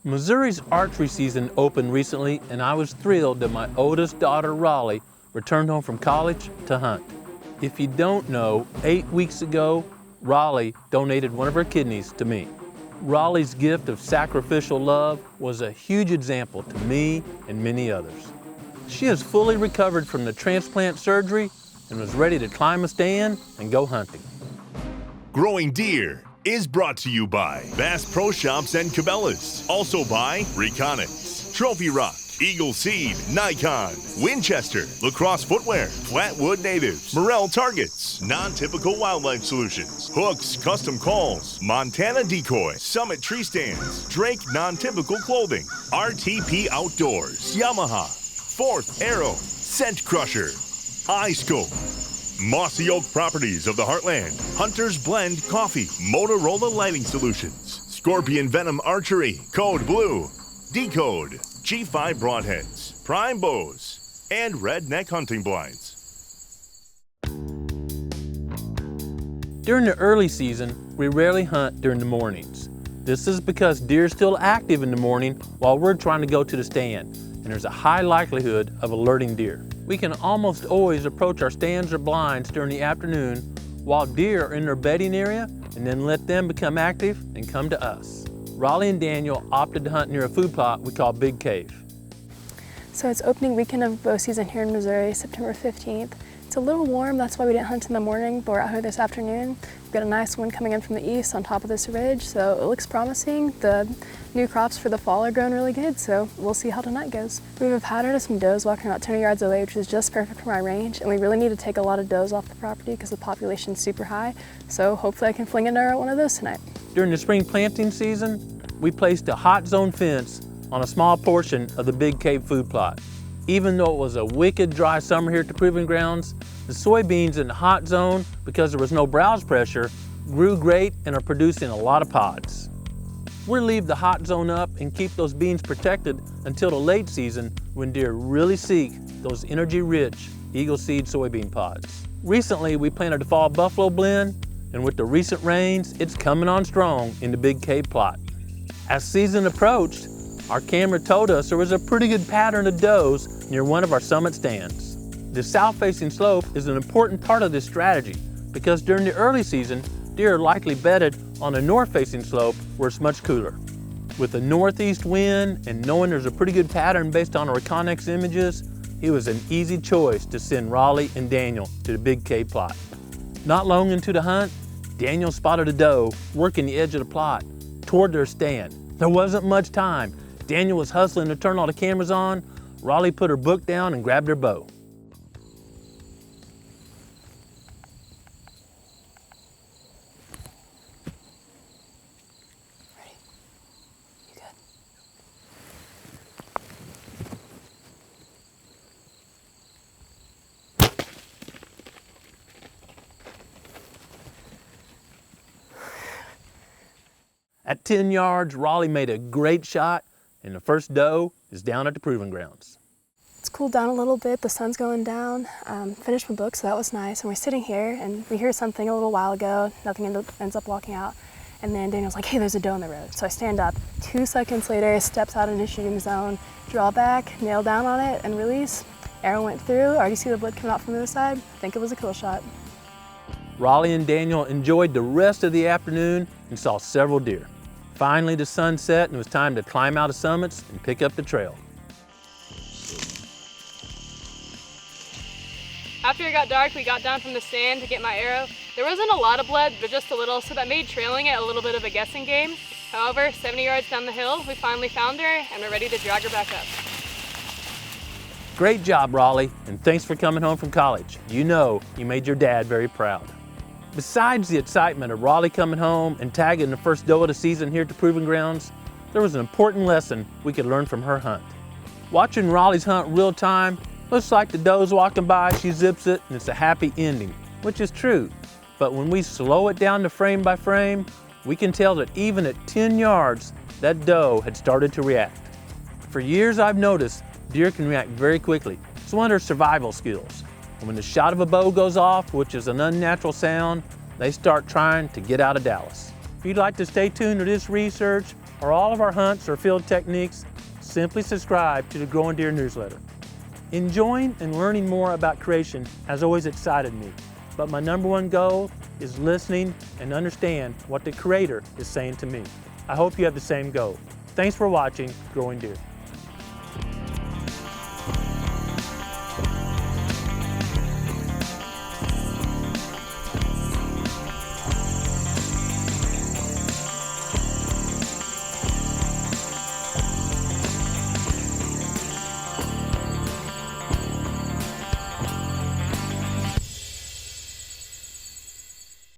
Missouri's archery season opened recently, and I was thrilled that my oldest daughter, Raleigh, returned home from college to hunt. If you don't know, 8 weeks ago, Raleigh donated one of her kidneys to me. Raleigh's gift of sacrificial love was a huge example to me and many others. She has fully recovered from the transplant surgery and was ready to climb a stand and go hunting. Growing Deer is brought to you by Bass Pro Shops and Cabela's. Also by Reconnaissance, Trophy Rock, Eagle Seed, Nikon, Winchester, Lacrosse Footwear, Flatwood Natives, Morel Targets, Non-Typical Wildlife Solutions, Hooks Custom Calls, Montana Decoy, Summit Tree Stands, Drake Non-Typical Clothing, RTP Outdoors, Yamaha, Fourth Arrow, Scent Crusher, iScope, Mossy Oak Properties of the Heartland, Hunter's Blend Coffee, Motorola Lighting Solutions, Scorpion Venom Archery, Code Blue, Decode, G5 Broadheads, Prime Bows, and Redneck Hunting Blinds. During the early season, we rarely hunt during the mornings. This is because deer are still active in the morning while we're trying to go to the stand, and there's a high likelihood of alerting deer. We can almost always approach our stands or blinds during the afternoon while deer are in their bedding area, and then let them become active and come to us. Raleigh and Daniel opted to hunt near a food plot we call Big Cave. So it's opening weekend of bow season here in Missouri, September 15th. It's a little warm, that's why we didn't hunt in the morning, but we're out here this afternoon. We've got a nice wind coming in from the east on top of this ridge, so it looks promising. The new crops for the fall are growing really good, so we'll see how tonight goes. We have a pattern of some does walking about 20 yards away, which is just perfect for my range, and we really need to take a lot of does off the property because the population's super high, so hopefully I can fling into one of those tonight. During the spring planting season, we placed a hot zone fence on a small portion of the Big Cave food plot. Even though it was a wicked dry summer here at the Proving Grounds, the soybeans in the hot zone, because there was no browse pressure, grew great and are producing a lot of pods. We'll leave the hot zone up and keep those beans protected until the late season when deer really seek those energy-rich Eagle Seed soybean pods. Recently, we planted a fall buffalo blend, and with the recent rains, it's coming on strong in the Big Cave plot. As season approached, our camera told us there was a pretty good pattern of does near one of our summit stands. The south-facing slope is an important part of this strategy because during the early season, deer are likely bedded on a north-facing slope where it's much cooler. With a northeast wind and knowing there's a pretty good pattern based on our Reconnaissance images, it was an easy choice to send Raleigh and Daniel to the Big Cave plot. Not long into the hunt, Daniel spotted a doe working the edge of the plot toward their stand. There wasn't much time. Daniel was hustling to turn all the cameras on. Raleigh put her book down and grabbed her bow. Ready? You good? At 10 yards, Raleigh made a great shot, and the first doe is down at the Proving Grounds. It's cooled down a little bit, the sun's going down. Finished my book, so that was nice. And we're sitting here, and we hear something a little while ago, nothing ends up walking out. And then Daniel's like, hey, there's a doe in the road. So I stand up. 2 seconds later, steps out into shooting zone, draw back, nail down on it, and release. Arrow went through, already see the blood coming out from the other side. I think it was a kill shot. Raleigh and Daniel enjoyed the rest of the afternoon and saw several deer. Finally, the sun set and it was time to climb out of summits and pick up the trail. After it got dark, we got down from the stand to get my arrow. There wasn't a lot of blood, but just a little, so that made trailing it a little bit of a guessing game. However, 70 yards down the hill, we finally found her and we're ready to drag her back up. Great job, Raleigh, and thanks for coming home from college. You know you made your dad very proud. Besides the excitement of Raleigh coming home and tagging the first doe of the season here at the Proving Grounds, there was an important lesson we could learn from her hunt. Watching Raleigh's hunt real time, looks like the doe's walking by, she zips it, and it's a happy ending, which is true. But when we slow it down to frame by frame, we can tell that even at 10 yards, that doe had started to react. For years I've noticed deer can react very quickly. It's one of their survival skills. And when the shot of a bow goes off, which is an unnatural sound, they start trying to get out of Dallas. If you'd like to stay tuned to this research or all of our hunts or field techniques, simply subscribe to the Growing Deer newsletter. Enjoying and learning more about creation has always excited me, but my #1 goal is listening and understand what the Creator is saying to me. I hope you have the same goal. Thanks for watching Growing Deer.